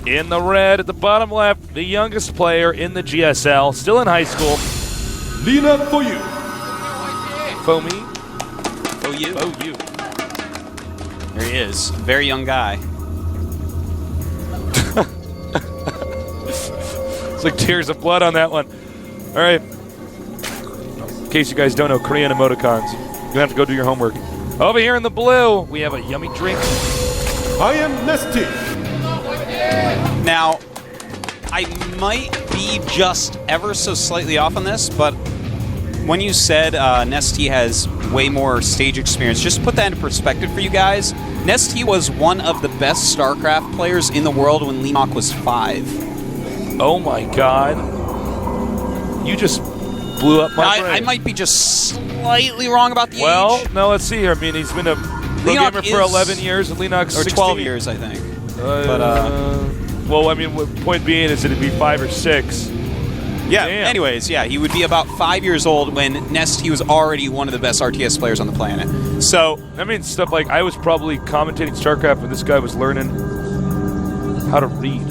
In the red at the bottom left, the youngest player in the GSL, still in high school. Leenock for you. For me. Oh, you. Oh, you. There he is. Very young guy. It's like tears of blood on that one. All right. In case you guys don't know Korean emoticons, you have to go do your homework. Over here in the blue, we have a yummy drink. I am Nestea. Now, I might be just ever so slightly off on this, but when you said Nestea has way more stage experience, just to put that into perspective for you guys, Nestea was one of the best StarCraft players in the world when Leenock was 5. Oh my God. You just blew up my brain. I might be just slightly wrong about the age. Well, no, let's see here. I mean, he's been a pro gamer for 11 years, and Leenock's or 16. 12 years, I think. Well, I mean, point being is it'd be 5 or 6. Yeah, Damn. anyways, yeah, he would be about 5 years old when Nestea was already one of the best RTS players on the planet. So, I mean, stuff like I was probably commentating StarCraft when this guy was learning how to read.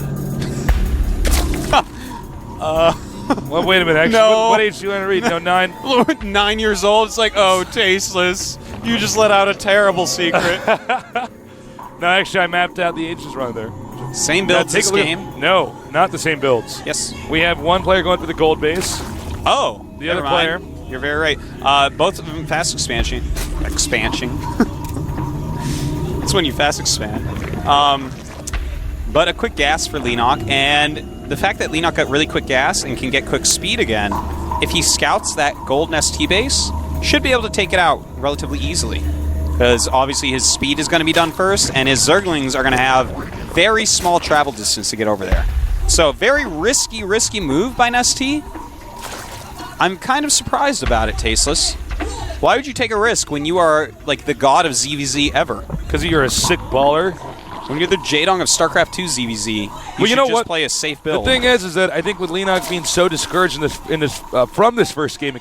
Well, wait a minute. Actually, No. what age do you learn to read? No, 9? 9 years old, it's like, oh, tasteless. You just let out a terrible secret. No, actually, I mapped out the ages wrong there. Same builds this a look. game? No, not the same builds. Yes. We have one player going for the gold base. Oh, The other never mind. You're very right. Both of them fast expansion. That's when you fast expand. But a quick gas for Leenock, and the fact that Leenock got really quick gas and can get quick speed again, if he scouts that gold Nestea base, should be able to take it out relatively easily. Because obviously his speed is going to be done first, and his Zerglings are going to have very small travel distance to get over there. So very risky move by Nestea. I'm kind of surprised about it, Tasteless. Why would you take a risk when you are like the god of ZVZ ever? Because you're a sick baller. When you're the Jadong of StarCraft 2 ZVZ, you should just play a safe build. The thing is that I think with Leenock being so discouraged from this first game,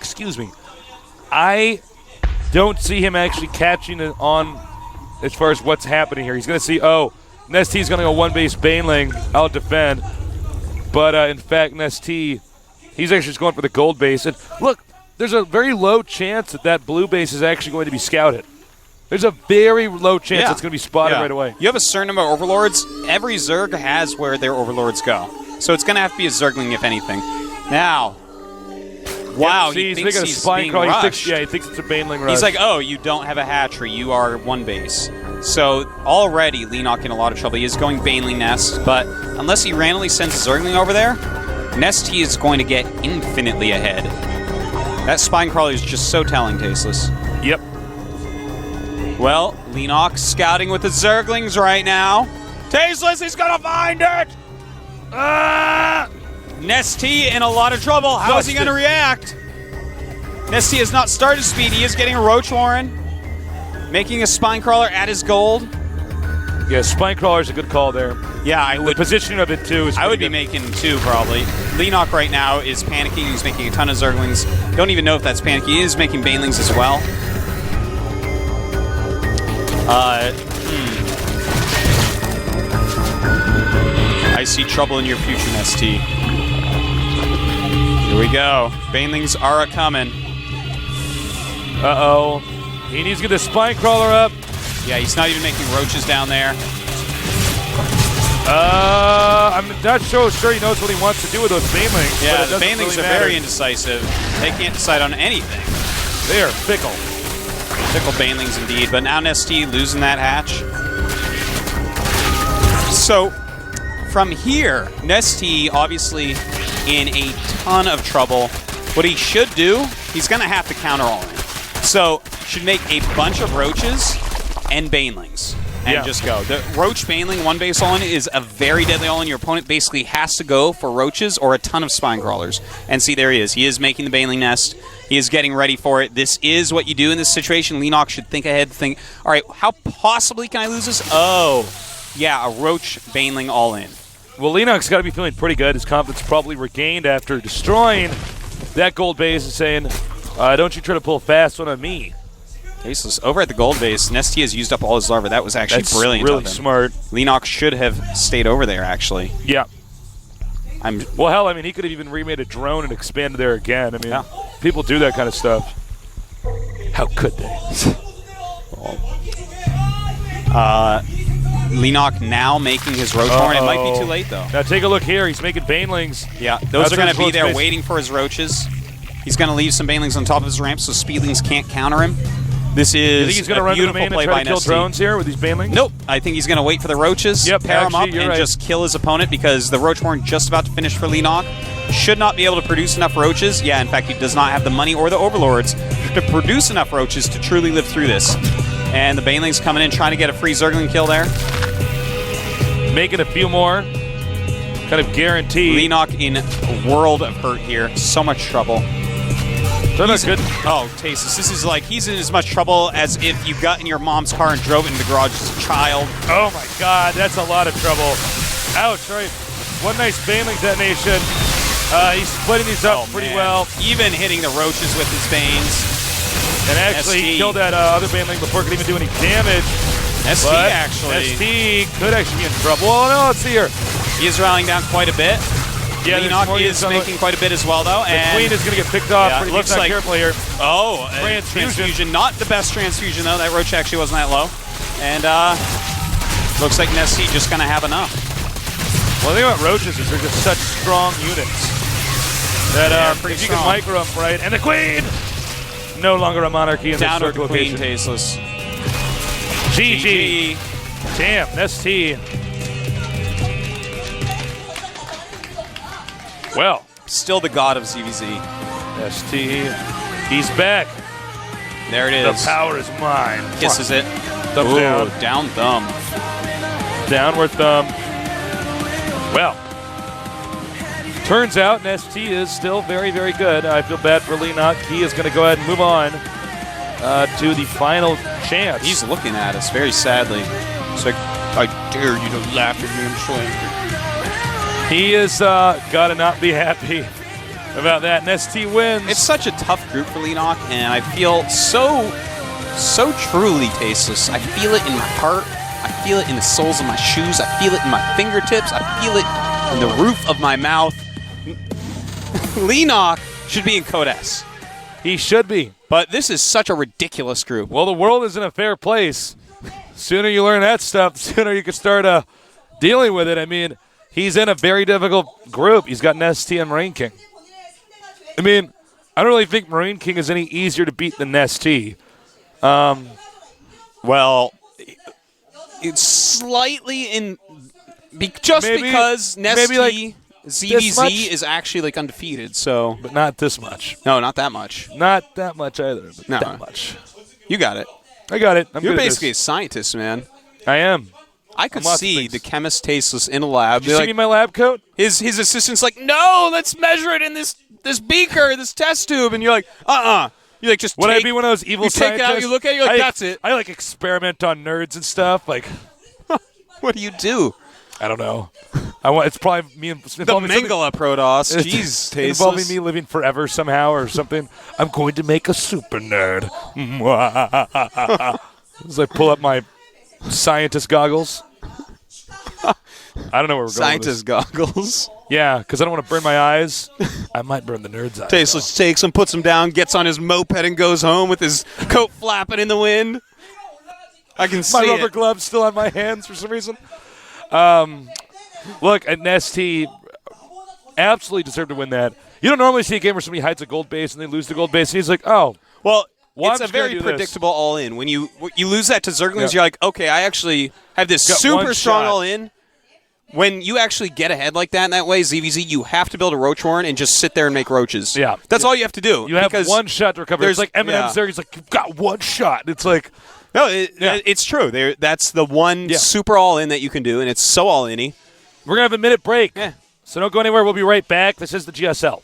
I don't see him actually catching it on as far as what's happening here. He's going to see, oh, Nestea's going to go one-base Baneling, I'll defend. But in fact, Nestea, he's actually just going for the gold base. And look, there's a very low chance that blue base is actually going to be scouted. There's a very low chance it's going to be spotted right away. You have a certain number of overlords. Every Zerg has where their overlords go. So it's going to have to be a Zergling, if anything. Now, wow, he thinks he's being rushed. He thinks it's a Baneling rush. He's like, oh, you don't have a hatchery. You are one base. So already Leenock in a lot of trouble. He is going Baneling Nest, but unless he randomly sends a Zergling over there, Nestea is going to get infinitely ahead. That Spine Crawler is just so telling, Tasteless. Yep. Well, Leenock scouting with the Zerglings right now. Tasteless, he's gonna find it! Nestea in a lot of trouble. How is he gonna react? Nestea has not started speed. He is getting a Roach Warren. Making a Spine Crawler at his gold. Yeah, Spine Crawler is a good call there. Yeah, I would. The positioning of it, too, is I would good. be making 2, probably. Leenock right now is panicking. He's making a ton of Zerglings. Don't even know if that's panicking. He is making Banelings as well. I see trouble in your future, Nestea. Here we go. Banelings are a-coming. Uh-oh. He needs to get the Spine Crawler up. Yeah, he's not even making roaches down there. I'm not so sure he knows what he wants to do with those Banelings. Yeah, the Banelings are very indecisive. They can't decide on anything. They are fickle. Fickle Banelings indeed, but now Nestea losing that hatch. So, from here, Nestea obviously in a ton of trouble. What he should do, he's going to have to counter all in. So, should make a bunch of Roaches and Banelings and just go. The Roach Baneling one base all-in is a very deadly all-in. Your opponent basically has to go for Roaches or a ton of Spine Crawlers. And see, there he is. He is making the Baneling nest. He is getting ready for it. This is what you do in this situation. Leenock should think ahead, think, all right, how possibly can I lose this? Oh, yeah, a Roach Baneling all-in. Well, Leenock's got to be feeling pretty good. His confidence probably regained after destroying that gold base and saying, don't you try to pull a fast one on me. Tasteless. Over at the gold base, Nestea has used up all his larva. That was actually That's brilliant. really of him. smart. Leenock should have stayed over there, actually. Yeah. I'm Well, hell, I mean, he could have even remade a drone and expanded there again. I mean, Yeah. people do that kind of stuff. How could they? Leenock now making his Rotorn. It might be too late, though. Now take a look here. He's making Banelings. Yeah, those That's are going to be what there it's waiting for his roaches. He's going to leave some Banelings on top of his ramp so Speedlings can't counter him. This You is think he's going to a run to the beautiful main play and try by to kill Nestea. drones here with these Banelings? Nope. I think he's going to wait for the roaches, Yep, pair him up, actually, you're and right. just kill his opponent because the Roachborn just about to finish for Leenock. Should not be able to produce enough roaches. Yeah, in fact, he does not have the money or the overlords to produce enough roaches to truly live through this. And the Banelings coming in trying to get a free Zergling kill there. Making a few more. Kind of guaranteed. Leenock in a world of hurt here. So much trouble. They're not good. Oh, Tasteless. This is like he's in as much trouble as if you got in your mom's car and drove it into the garage as a child. Oh my god, that's a lot of trouble. Ouch, right. One nice Baneling detonation. He's splitting these up pretty man. well. Even hitting the roaches with his Banes. And actually, he ST. killed that other Baneling before it could even do any damage. ST But actually. ST could actually be in trouble. Well, no, let's see here. He is rallying down quite a bit. Yeah, there's Leenock more is units on the- making quite a bit as well, though. The And Queen is going to get picked off. Yeah, Pretty looks not like- careful here. oh, Transfusion. Not the best transfusion, though. That roach actually wasn't that low. And looks like Nestea just going to have enough. Well, the thing about roaches is they're just such strong units that pretty if you strong. can micro them right, and the Queen no longer a monarchy in Down this with the circle Queen, location. Tasteless. GG. Damn, Nestea. Well, Still the god of ZVZ. ST, he's back. There it The is. power is mine. Kisses it. Thumbs Ooh, down. down thumb. Downward thumb. Well, turns out ST is still very, very good. I feel bad for Leenock. He is going to go ahead and move on to the final chance. He's looking at us very sadly. It's like, I dare you to laugh at me. I'm so angry. He is got to not be happy about that. And ST wins. It's such a tough group for Leenock, and I feel so truly Tasteless. I feel it in my heart. I feel it in the soles of my shoes. I feel it in my fingertips. I feel it in the roof of my mouth. Leenock should be in Code S. He should be. But this is such a ridiculous group. Well, the world is in a fair place. Sooner you learn that stuff, the sooner you can start dealing with it. I mean, he's in a very difficult group. He's got Nestea and Marine King. I mean, I don't really think Marine King is any easier to beat than Nestea. Well, it's slightly in just Maybe- because maybe like Nestea this ZVZ much? is actually like undefeated. So But not this much. no, not that much. Not that much either, but No. that much. You got it. I got it. I'm You're good at basically a this. scientist, man. I am. I could lots of see things. the chemist Tasteless in a lab. Did you see Like, me in my lab coat? his assistant's like, no, let's measure it in this beaker, this test tube, and you're like, You like just Would take, I be one of those evil you take it out, scientists? you look at it, you're like, that's it. I like experiment on nerds and stuff. Like, What do you do? I don't know. It's probably me and The Mangala Protoss. Jeez, involving Tasteless. me living forever somehow or something. I'm going to make a super nerd. As I pull up my scientist goggles. I don't know where we're going. Scientist goggles. With this. Yeah, because I don't want to burn my eyes. I might burn the nerd's eyes. Tasteless takes him, puts him down, gets on his moped, and goes home with his coat flapping in the wind. I can see My rubber it. gloves still on my hands for some reason. Look, at Nestea absolutely deserved to win that. You don't normally see a game where somebody hides a gold base and they lose the gold base. And he's like, oh, Well, Well, it's I'm a just gonna very do this. predictable all-in. When you lose that to Zerglings, Yeah. you're like, okay, I actually have this Got super one strong shot. all-in. When you actually get ahead like that in that way, ZVZ, you have to build a roach horn and just sit there and make roaches. Yeah. That's all you have to do. you have because one shot to recover. there's- It's like Eminem's yeah. there. He's like, you've got one shot. It's like, No, Yeah. it's true. That's the one Yeah. super all-in that you can do, and it's so all-in-y. we're going to have a minute break. Yeah. So don't go anywhere. We'll be right back. This is the GSL.